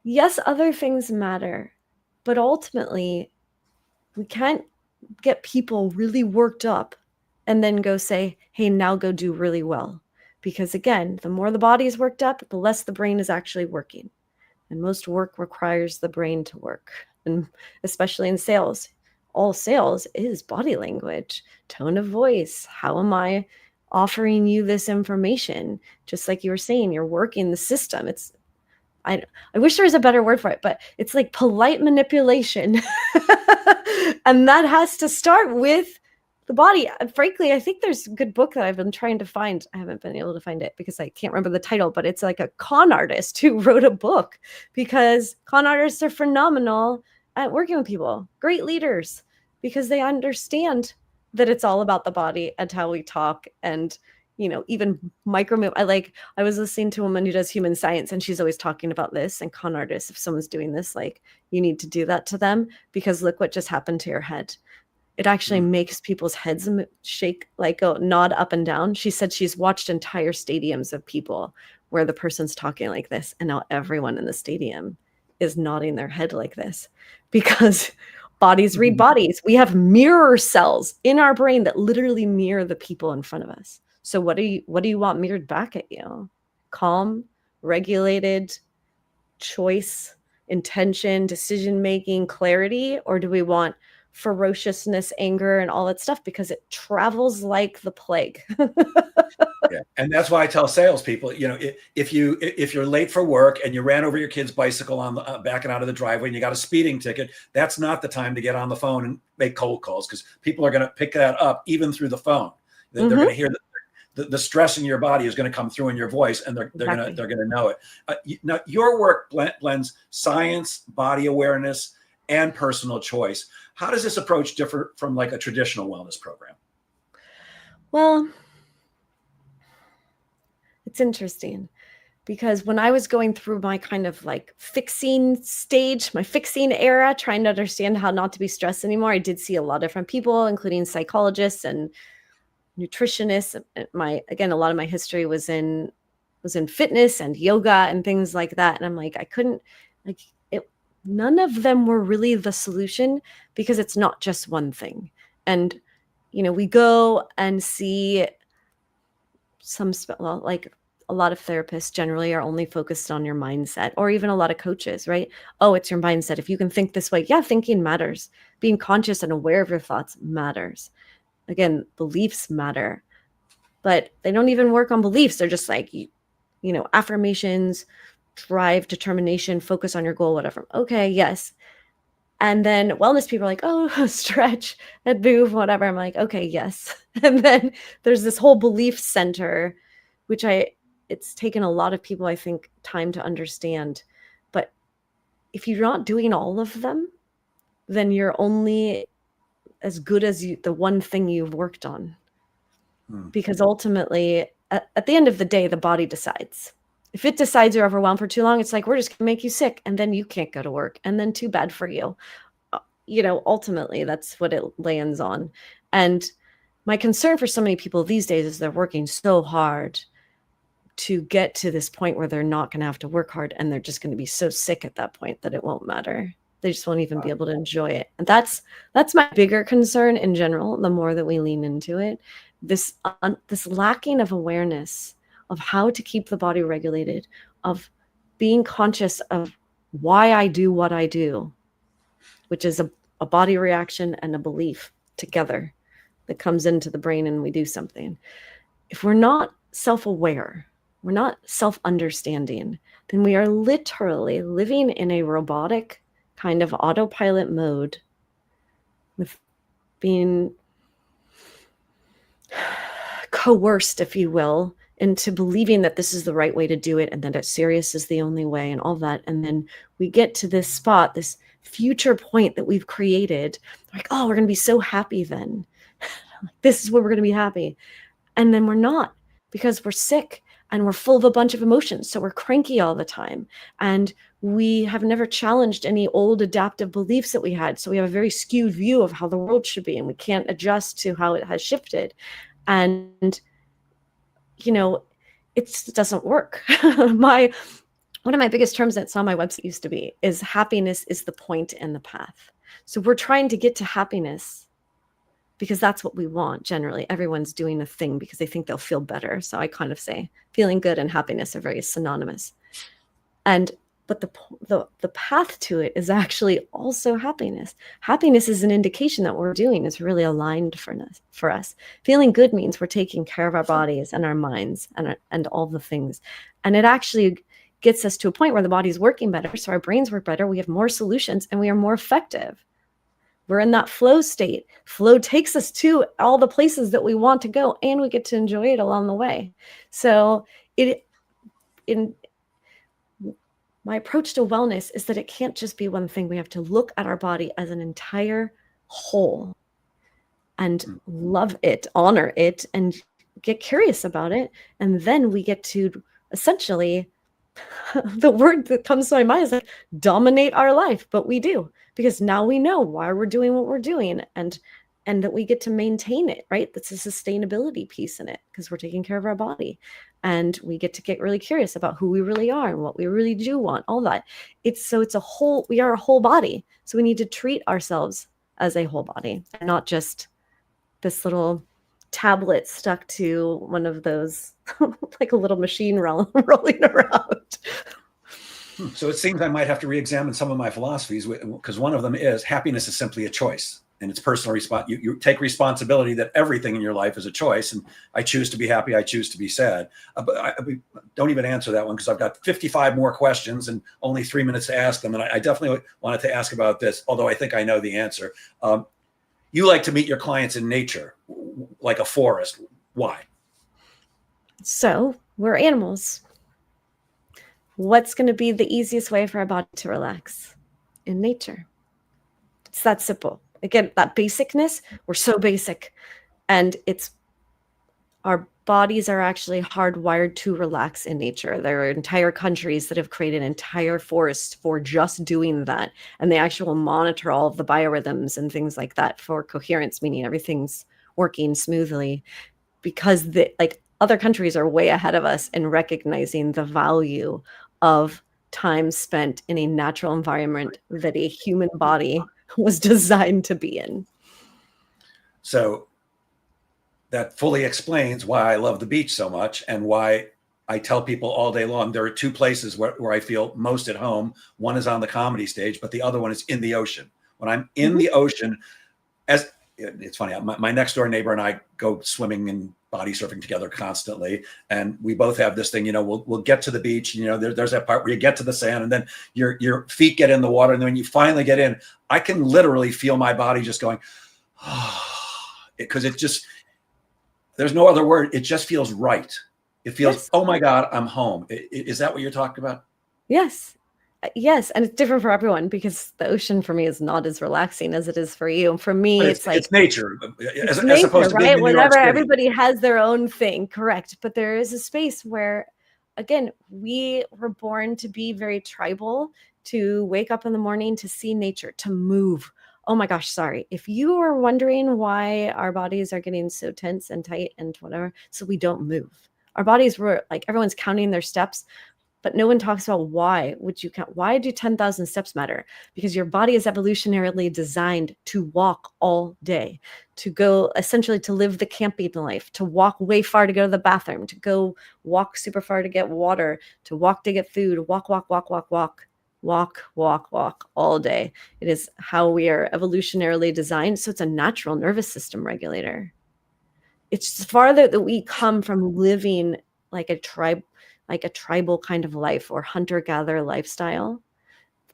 yes, other things matter, but ultimately we can't get people really worked up and then go say, hey, now go do really well. Because again, the more the body is worked up, the less the brain is actually working. And most work requires the brain to work. And especially in sales, all sales is body language, tone of voice. How am I offering you this information? Just like you were saying, you're working the system. I wish there was a better word for it, but it's like polite manipulation. And that has to start with the body. Frankly, I think there's a good book that I've been trying to find. I haven't been able to find it because I can't remember the title, but it's like a con artist who wrote a book, because con artists are phenomenal at working with people, great leaders, because they understand that it's all about the body and how we talk, and even micro. I was listening to a woman who does human science, and she's always talking about this. And con artists, if someone's doing this, like, you need to do that to them, because look what just happened to your head. It actually makes people's heads shake, like go nod up and down. She said she's watched entire stadiums of people where the person's talking like this, and now everyone in the stadium is nodding their head like this, because bodies read bodies. We have mirror cells in our brain that literally mirror the people in front of us. So what do you want mirrored back at you? Calm, regulated, choice, intention, decision-making, clarity? Or do we want ferociousness, anger, and all that stuff? Because it travels like the plague. Yeah. And that's why I tell salespeople, if you're late for work and you ran over your kid's bicycle on the backing out of the driveway and you got a speeding ticket, that's not the time to get on the phone and make cold calls, because people are going to pick that up even through the phone. They're going to hear the stress in your body is going to come through in your voice, and they're going to know it. Now, your work blends science, body awareness, and personal choice. How does this approach differ from like a traditional wellness program? Well, it's interesting, because when I was going through my kind of like fixing stage, my fixing era, trying to understand how not to be stressed anymore, I did see a lot of different people, including psychologists and nutritionists. A lot of my history was in fitness and yoga and things like that. And I'm like, none of them were really the solution, because it's not just one thing. And, we go and see like a lot of therapists generally are only focused on your mindset, or even a lot of coaches, right? Oh, it's your mindset. If you can think this way, yeah, thinking matters. Being conscious and aware of your thoughts matters. Again, beliefs matter, but they don't even work on beliefs. They're just like, affirmations, drive, determination, focus on your goal, whatever. Okay, yes. And then wellness people are like, oh, stretch and move, whatever. I'm like, okay, yes. And then there's this whole belief center, which it's taken a lot of people, I think, time to understand. But if you're not doing all of them, then you're only as good as the one thing you've worked on. Because ultimately, at the end of the day, the body decides. If it decides you're overwhelmed for too long, it's like, we're just going to make you sick, and then you can't go to work, and then too bad for you. Ultimately, that's what it lands on. And my concern for so many people these days is they're working so hard to get to this point where they're not going to have to work hard, and they're just going to be so sick at that point that it won't matter. They just won't even be able to enjoy it. And that's my bigger concern in general. The more that we lean into it, this lacking of awareness of how to keep the body regulated, of being conscious of why I do what I do, which is a body reaction and a belief together that comes into the brain and we do something. If we're not self-aware, we're not self-understanding, then we are literally living in a robotic kind of autopilot mode, with being coerced, if you will, into believing that this is the right way to do it, and that it's serious is the only way, and all that. And then we get to this spot, this future point that we've created, like, oh, we're going to be so happy then. This is where we're going to be happy. And then we're not, because we're sick and we're full of a bunch of emotions. So we're cranky all the time. And we have never challenged any old adaptive beliefs that we had. So we have a very skewed view of how the world should be, and we can't adjust to how it has shifted. And, it doesn't work. One of my biggest terms that's on my website used to be is happiness is the point and the path. So we're trying to get to happiness because that's what we want. Generally, everyone's doing a thing because they think they'll feel better. So I kind of say feeling good and happiness are very synonymous. But the path to it is actually also happiness. Happiness is an indication that what we're doing is really aligned for us. Feeling good means we're taking care of our bodies and our minds and all the things. And it actually gets us to a point where the body's working better, so our brains work better, we have more solutions, and we are more effective. We're in that flow state. Flow takes us to all the places that we want to go, and we get to enjoy it along the way. So my approach to wellness is that it can't just be one thing. We have to look at our body as an entire whole and love it, honor it, and get curious about it. And then we get to essentially, the word that comes to my mind is like, dominate our life. But we do, because now we know why we're doing what we're doing, and that we get to maintain it, right? That's a sustainability piece in it, because we're taking care of our body, and we get to get really curious about who we really are and what we really do want, all that. It's a whole, we are a whole body. So we need to treat ourselves as a whole body, and not just this little tablet stuck to one of those, like a little machine rolling around. So it seems I might have to re-examine some of my philosophies, because one of them is happiness is simply a choice, and it's personal response. You take responsibility that everything in your life is a choice, and I choose to be happy, I choose to be sad. But don't even answer that one, because I've got 55 more questions and only 3 minutes to ask them. And I definitely wanted to ask about this, although I think I know the answer. You like to meet your clients in nature, like a forest. Why? So we're animals. What's going to be the easiest way for our body to relax? In nature. It's that simple. Again, that basicness, we're so basic, and our bodies are actually hardwired to relax in nature. There are entire countries that have created entire forests for just doing that. And they actually will monitor all of the biorhythms and things like that for coherence, meaning everything's working smoothly, because other countries are way ahead of us in recognizing the value of time spent in a natural environment that a human body was designed to be in. So that fully explains why I love the beach so much and why I tell people all day long, there are two places where I feel most at home. One is on the comedy stage, but the other one is in the ocean. When I'm in the ocean, it's funny, my next door neighbor and I go swimming and body surfing together constantly. And we both have this thing, we'll get to the beach, there's that part where you get to the sand and then your feet get in the water. And then when you finally get in, I can literally feel my body just going, because there's no other word. It just feels right. It feels, yes. Oh my God, I'm home. Is that what you're talking about? Yes. Yes. And it's different for everyone because the ocean for me is not as relaxing as it is for you. For me, it's like it's nature, as nature, opposed to being in New York City. Everybody has their own thing. Correct. But there is a space where, again, we were born to be very tribal, to wake up in the morning, to see nature, to move. Oh my gosh, sorry. If you are wondering why our bodies are getting so tense and tight and whatever, so we don't move. Our bodies were like, everyone's counting their steps, but no one talks about why would you count? Why do 10,000 steps matter? Because your body is evolutionarily designed to walk all day, to go essentially to live the camping life, to walk way far to go to the bathroom, to go walk super far to get water, to walk to get food, walk all day. It is how we are evolutionarily designed. So it's a natural nervous system regulator. It's farther that we come from living like a tribal kind of life or hunter-gatherer lifestyle,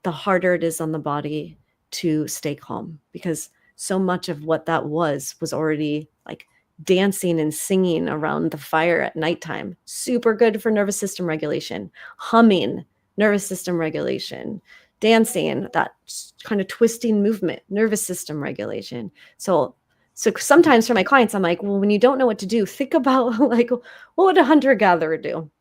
the harder it is on the body to stay calm, because so much of what that was already like dancing and singing around the fire at nighttime. Super good for nervous system regulation. Humming, nervous system regulation. Dancing, that kind of twisting movement, nervous system regulation. So sometimes for my clients, I'm like, well, when you don't know what to do, think about like, what would a hunter-gatherer do?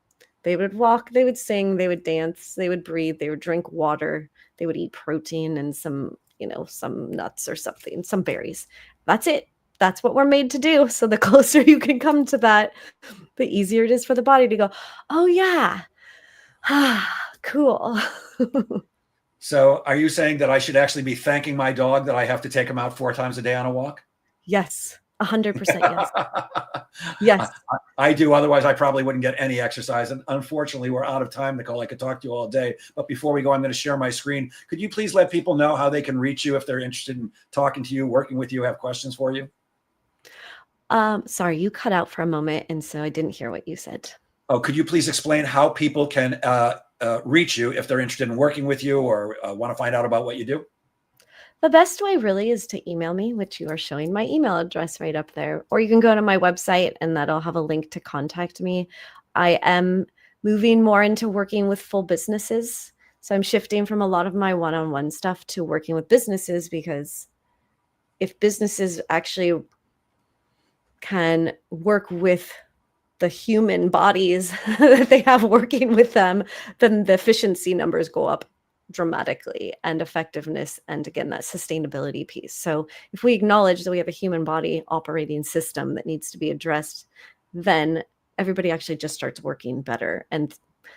They would walk, they would sing, they would dance, they would breathe, they would drink water, they would eat protein and some nuts or something, some berries. That's it. That's what we're made to do. So the closer you can come to that, the easier it is for the body to go, oh yeah, cool. So are you saying that I should actually be thanking my dog that I have to take him out 4 times a day on a walk? Yes. 100% yes. Yes. I do. Otherwise, I probably wouldn't get any exercise. And unfortunately, we're out of time, Nicole. I could talk to you all day. But before we go, I'm going to share my screen. Could you please let people know how they can reach you if they're interested in talking to you, working with you, have questions for you? Sorry, you cut out for a moment, and so I didn't hear what you said. Oh, could you please explain how people can reach you if they're interested in working with you or want to find out about what you do? The best way really is to email me, which you are showing my email address right up there. Or you can go to my website and that'll have a link to contact me. I am moving more into working with full businesses. So I'm shifting from a lot of my one-on-one stuff to working with businesses, because if businesses actually can work with the human bodies that they have working with them, then the efficiency numbers go up dramatically, and effectiveness, and again, that sustainability piece. So if we acknowledge that we have a human body operating system that needs to be addressed, then everybody actually just starts working better. And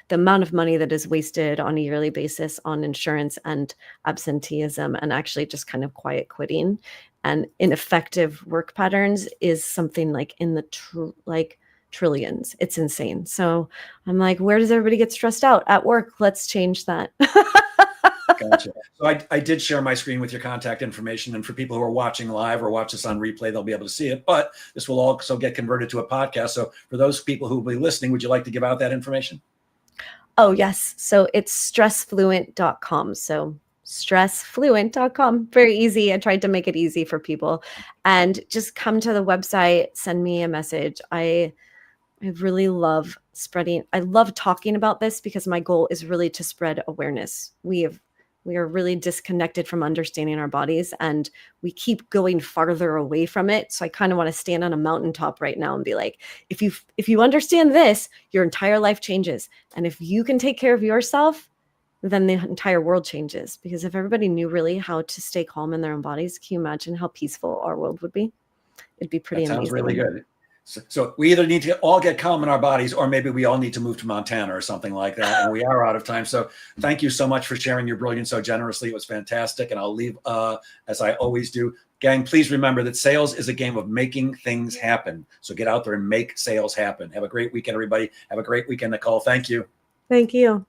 the amount of money that is wasted on a yearly basis on insurance and absenteeism and actually just kind of quiet quitting and ineffective work patterns is something like in the trillions. It's insane. So I'm like, where does everybody get stressed out? At work. Let's change that. Gotcha. So I did share my screen with your contact information. And for people who are watching live or watch this on replay, they'll be able to see it. But this will also get converted to a podcast. So for those people who will be listening, would you like to give out that information? Oh, yes. So it's stressfluent.com. So stressfluent.com. Very easy. I tried to make it easy for people. And just come to the website, send me a message. I really love I love talking about this because my goal is really to spread awareness. We are really disconnected from understanding our bodies, and we keep going farther away from it. So I kind of want to stand on a mountaintop right now and be like, if you understand this, your entire life changes. And if you can take care of yourself, then the entire world changes. Because if everybody knew really how to stay calm in their own bodies, can you imagine how peaceful our world would be? It'd be pretty amazing. That sounds really good. So we either need to all get calm in our bodies, or maybe we all need to move to Montana or something like that. And we are out of time. So thank you so much for sharing your brilliance so generously. It was fantastic. And I'll leave, as I always do. Gang, please remember that sales is a game of making things happen. So get out there and make sales happen. Have a great weekend, everybody. Have a great weekend, Nicole. Thank you. Thank you.